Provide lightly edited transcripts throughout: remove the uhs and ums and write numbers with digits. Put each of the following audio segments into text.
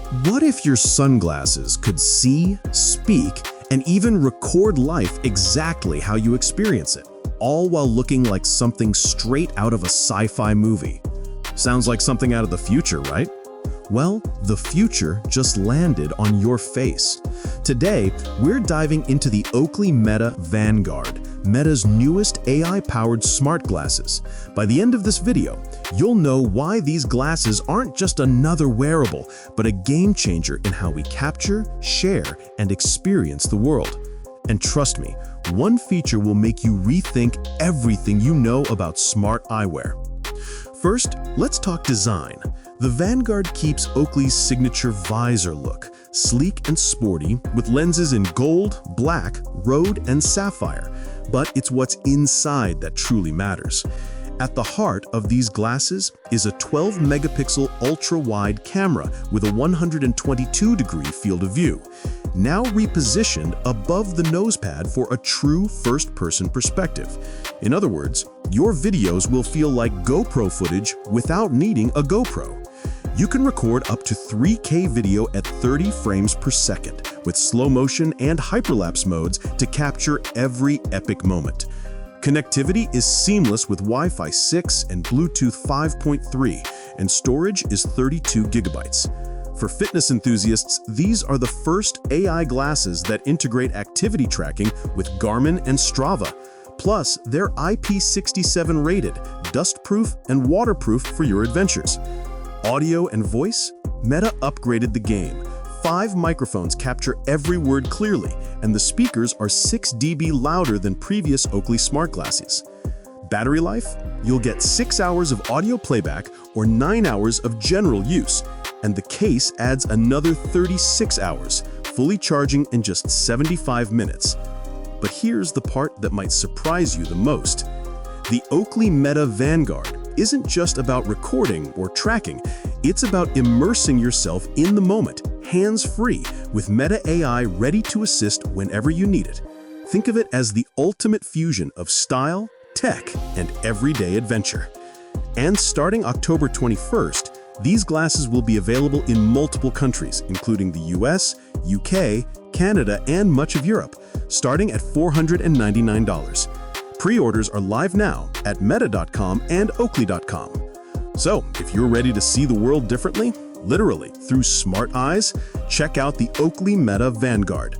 What if your sunglasses could see, speak, and even record life exactly how you experience it, all while looking like something straight out of a sci-fi movie? Sounds like something out of the future, right? Well, the future just landed on your face. Today, we're diving into the Oakley Meta Vanguard, Meta's newest AI-powered smart glasses. By the end of this video, you'll know why these glasses aren't just another wearable, but a game changer in how we capture, share, and experience the world. And trust me, one feature will make you rethink everything you know about smart eyewear. First, let's talk design. The Vanguard keeps Oakley's signature visor look, sleek and sporty, with lenses in gold, black, rhode, and sapphire. But it's what's inside that truly matters. At the heart of these glasses is a 12-megapixel ultra-wide camera with a 122-degree field of view, now repositioned above the nosepad for a true first-person perspective. In other words, your videos will feel like GoPro footage without needing a GoPro. You can record up to 3K video at 30 frames per second, with slow motion and hyperlapse modes to capture every epic moment. Connectivity is seamless with Wi-Fi 6 and Bluetooth 5.3, and storage is 32 gigabytes. For fitness enthusiasts, these are the first AI glasses that integrate activity tracking with Garmin and Strava. Plus, they're IP67 rated, dustproof and waterproof for your adventures. Audio and voice? Meta upgraded the game. 5 microphones capture every word clearly, and the speakers are 6 dB louder than previous Oakley smart glasses. Battery life? You'll get 6 hours of audio playback or 9 hours of general use, and the case adds another 36 hours, fully charging in just 75 minutes. But here's the part that might surprise you the most. The Oakley Meta Vanguard isn't just about recording or tracking, it's about immersing yourself in the moment, hands-free, with Meta AI ready to assist whenever you need it. Think of it as the ultimate fusion of style, tech, and everyday adventure. And starting October 21st, these glasses will be available in multiple countries, including the US, UK, Canada, and much of Europe, starting at $499. Pre-orders are live now at meta.com and oakley.com. So, if you're ready to see the world differently, literally through smart eyes, check out the Oakley Meta Vanguard.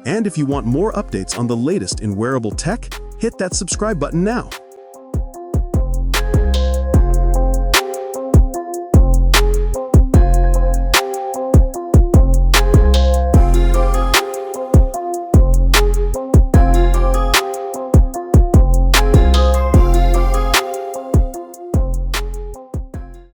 And if you want more updates on the latest in wearable tech, hit that subscribe button now.